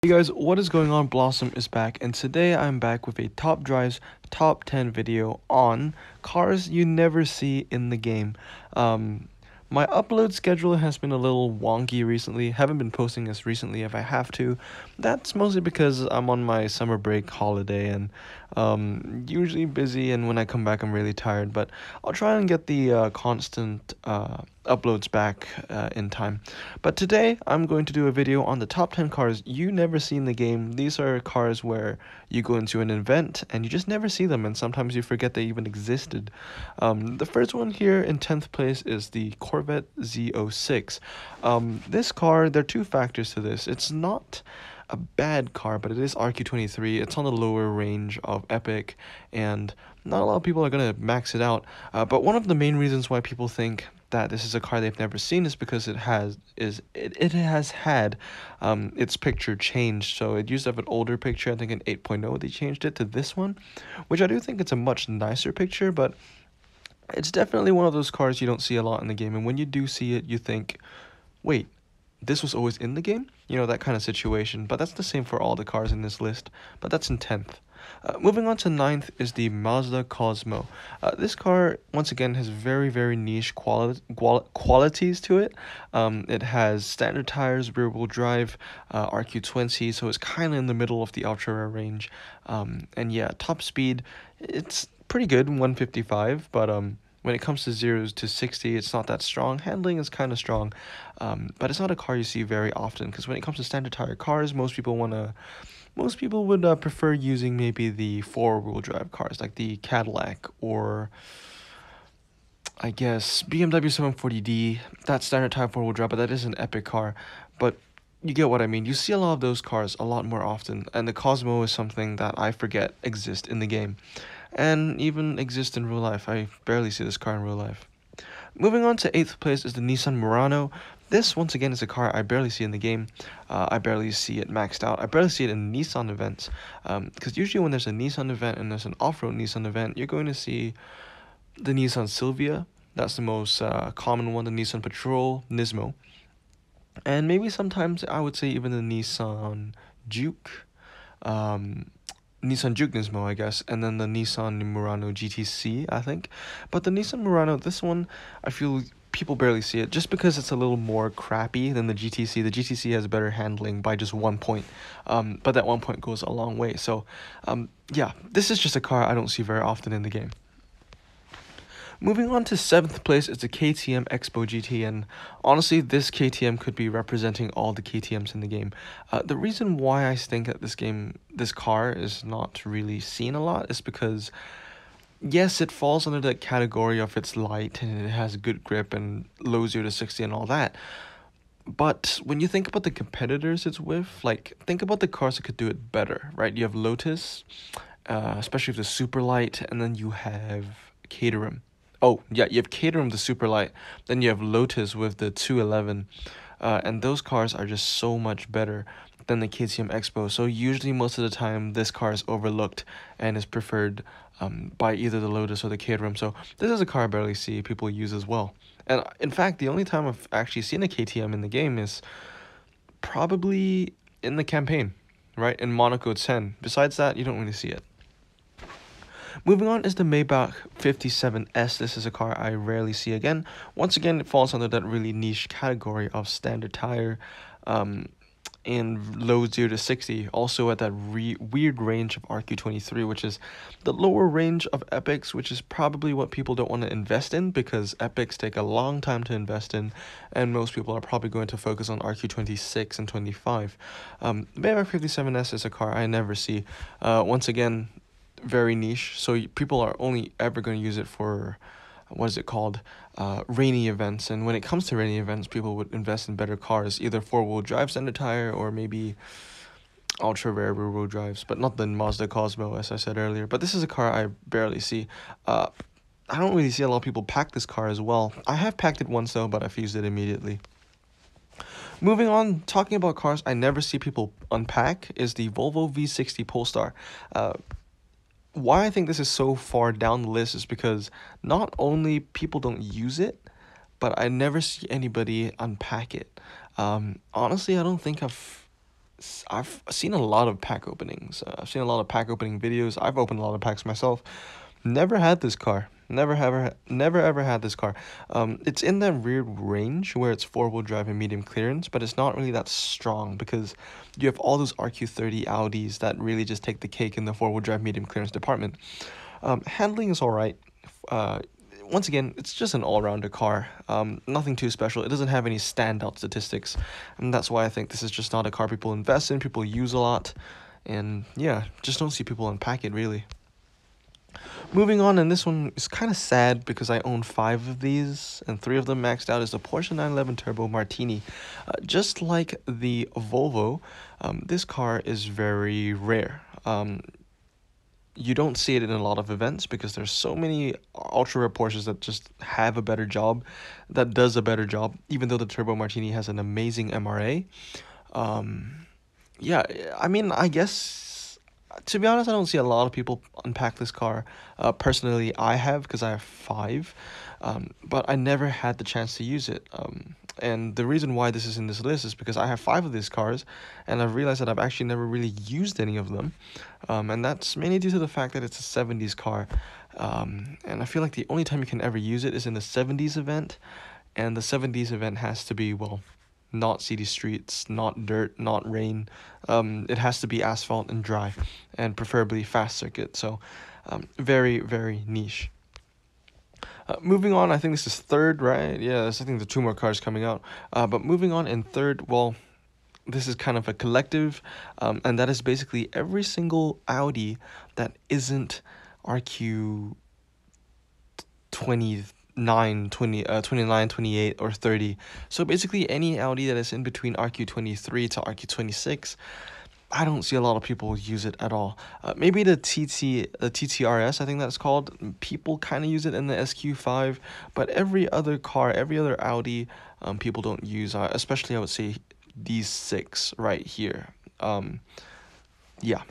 Hey guys, what is going on? Blossom is back, and today I'm back with a top drives top 10 video on cars you never see in the game. My upload schedule has been a little wonky recently. Haven't been posting as recently if I have to. That's mostly because I'm on my summer break holiday and usually busy, and when I come back I'm really tired, but I'll try and get the constant uploads back in time. But today I'm going to do a video on the top 10 cars you never see in the game. These are cars where you go into an event and you just never see them, and sometimes you forget they even existed. The first one here in 10th place is the Corvette Z06. This car, there are two factors to this. It's not a bad car, but it is RQ23. It's on the lower range of Epic, and not a lot of people are going to max it out. But one of the main reasons why people think that this is a car they've never seen is because it has had its picture changed. So it used to have an older picture. I think in 8.0 they changed it to this one, which I do think it's a much nicer picture, but it's definitely one of those cars you don't see a lot in the game, and when you do see it you think, wait, this was always in the game? You know, that kind of situation. But that's the same for all the cars in this list, but that's in 10th. Moving on to 9th is the Mazda Cosmo. This car, once again, has very niche qualities to it. It has standard tires, rear-wheel drive, RQ20, so it's kind of in the middle of the ultra-rare range. And yeah, top speed, it's pretty good, 155, but when it comes to 0 to 60, it's not that strong. Handling is kind of strong, but it's not a car you see very often, because when it comes to standard tire cars, most people would prefer using maybe the four-wheel drive cars, like the Cadillac or I guess BMW 740D. That's standard tire four-wheel drive, but that is an epic car. But you get what I mean. You see a lot of those cars a lot more often, and the Cosmo is something that I forget exists in the game, and even exists in real life. I barely see this car in real life. Moving on to 8th place is the Nissan Murano. This, once again, is a car I barely see in the game. I barely see it maxed out. I barely see it in Nissan events. Because usually when there's a Nissan event and there's an off-road Nissan event, you're going to see the Nissan Silvia. That's the most common one, the Nissan Patrol, Nismo. And maybe sometimes I would say even the Nissan Juke. Nissan Juke Nismo, I guess, and then the Nissan Murano GTC, I think. But the Nissan Murano, this one, I feel people barely see it, just because it's a little more crappy than the GTC. The GTC has better handling by just 1 point, but that 1 point goes a long way. So, yeah, this is just a car I don't see very often in the game. Moving on to 7th place is the KTM XBow GT, and honestly, this KTM could be representing all the KTMs in the game. The reason why I think that this car is not really seen a lot is because, yes, it falls under that category of it's light and it has good grip and low 0 to 60 and all that. But when you think about the competitors it's with, like, think about the cars that could do it better, right? You have Lotus, especially with the super light, and then you have Caterham. Oh, yeah, you have Caterham, the super light. Then you have Lotus with the 211. And those cars are just so much better than the KTM XBow. So usually most of the time, this car is overlooked and is preferred by either the Lotus or the Caterham. So this is a car I barely see people use as well. And in fact, the only time I've actually seen a KTM in the game is probably in the campaign, right? In Monaco 10. Besides that, you don't really see it. Moving on is the Maybach 57S. This is a car I rarely see again. Once again, it falls under that really niche category of standard tire and low 0 to 60. Also at that weird range of RQ23, which is the lower range of Epics, which is probably what people don't want to invest in, because Epics take a long time to invest in, and most people are probably going to focus on RQ26 and 25. Maybach 57S is a car I never see. Once again, very niche, so people are only ever going to use it for, what is it called, rainy events. And when it comes to rainy events, people would invest in better cars, either four-wheel drive standard tire or maybe ultra rare rear-wheel drives, but not the Mazda Cosmo, as I said earlier. But this is a car I barely see. I don't really see a lot of people pack this car as well. I have packed it once though, but I fused it immediately. Moving on, talking about cars I never see people unpack, is the Volvo V60 Polestar. Why I think this is so far down the list is because not only people don't use it, but I never see anybody unpack it. Honestly, I don't think I've I've seen a lot of pack openings. I've seen a lot of pack opening videos. I've opened a lot of packs myself. Never had this car. Never ever had this car. It's in that weird range where it's four-wheel drive and medium clearance, but it's not really that strong because you have all those RQ30 Audis that really just take the cake in the four-wheel drive medium clearance department. Handling is all right. Uh, Once again, it's just an all-rounder car. Nothing too special. It doesn't have any standout statistics, and that's why I think this is just not a car people invest in, people use a lot, and yeah, just don't see people unpack it really. Moving on, and this one is kind of sad because I own 5 of these, and 3 of them maxed out, is the Porsche 911 Turbo Martini. Just like the Volvo, this car is very rare. You don't see it in a lot of events because there's so many ultra rare Porsches that just have a better job, that does a better job, even though the Turbo Martini has an amazing MRA. Yeah, I mean, I guess, to be honest, I don't see a lot of people unpack this car. Personally, I have because I have 5, but I never had the chance to use it. And the reason why this is in this list is because I have 5 of these cars, and I've realized that I've actually never really used any of them. And that's mainly due to the fact that it's a 70s car. And I feel like the only time you can ever use it is in the 70s event, and the 70s event has to be, well, not city streets, not dirt, not rain. It has to be asphalt and dry, and preferably fast circuit. So, very, very niche. Moving on, I think this is third, right? Yeah, I think the 2 more cars coming out. But moving on in third, well, this is kind of a collective, and that is basically every single Audi that isn't RQ 29, 29, 28, or 30. So basically any Audi that is in between RQ23 to RQ26, I don't see a lot of people use it at all. Maybe the TTRS, I think that's called. People kind of use it in the SQ5, but every other car, every other Audi, people don't use. Especially, I would say these 6 right here. Yeah,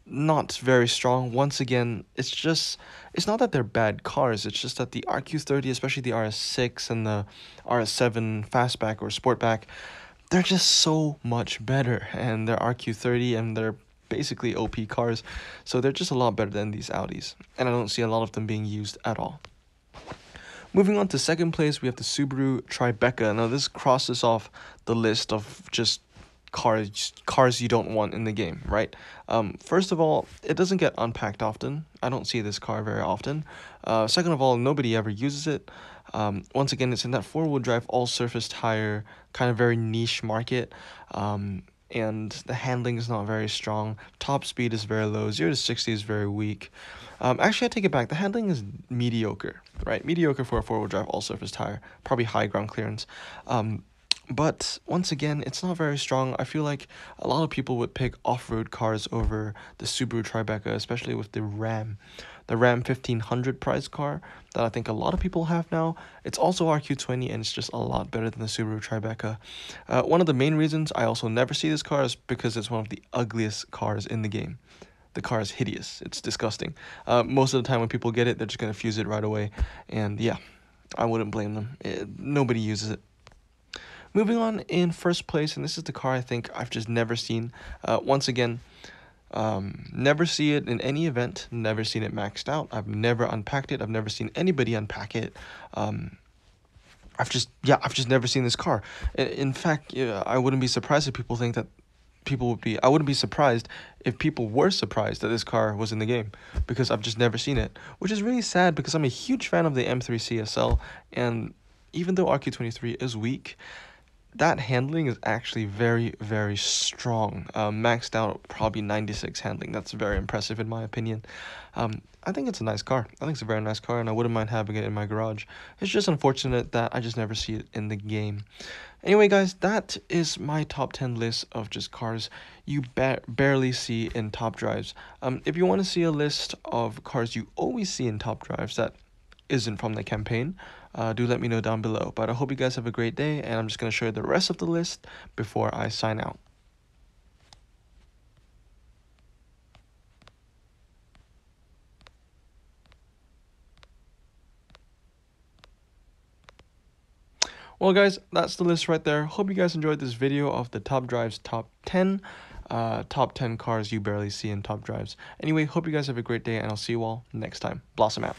not very strong. Once again, it's not that they're bad cars, it's just that the RQ30, especially the RS6 and the RS7 Fastback or Sportback, they're just so much better, and they're RQ30 and they're basically OP cars, so they're just a lot better than these Audis, and I don't see a lot of them being used at all. Moving on to second place, we have the Subaru Tribeca. Now this crosses off the list of just cars you don't want in the game, right? First of all, it doesn't get unpacked often. I don't see this car very often. Second of all, nobody ever uses it. Once again, it's in that four-wheel drive, all-surface tire, kind of very niche market. And the handling is not very strong. Top speed is very low. 0 to 60 is very weak. Actually, I take it back. The handling is mediocre, right? Mediocre for a four-wheel drive, all-surface tire. Probably high ground clearance. But once again, it's not very strong. I feel like a lot of people would pick off-road cars over the Subaru Tribeca, especially with the Ram 1500 price car that I think a lot of people have now. It's also RQ20, and it's just a lot better than the Subaru Tribeca. One of the main reasons I also never see this car is because it's one of the ugliest cars in the game. The car is hideous. It's disgusting. Most of the time when people get it, they're just going to fuse it right away. And yeah, I wouldn't blame them. Nobody uses it. Moving on in first place, and this is the car I think I've just never seen. Once again, never see it in any event, never seen it maxed out. I've never unpacked it. I've never seen anybody unpack it. I've just never seen this car. In fact, I wouldn't be surprised if people think that I wouldn't be surprised if people were surprised that this car was in the game, because I've just never seen it, which is really sad because I'm a huge fan of the M3 CSL, and even though RQ23 is weak, that handling is actually very, very strong. Maxed out probably 96 handling. That's very impressive in my opinion. I think it's a nice car. I think it's a very nice car, and I wouldn't mind having it in my garage. It's just unfortunate that I just never see it in the game. Anyway, guys, that is my top 10 list of just cars you barely see in top drives. If you want to see a list of cars you always see in top drives that isn't from the campaign, do let me know down below. But I hope you guys have a great day, and I'm just going to show you the rest of the list before I sign out. Well, guys, that's the list right there. Hope you guys enjoyed this video of the top drives top 10. Top 10 cars you barely see in top drives. Anyway, hope you guys have a great day, and I'll see you all next time. Blossom out.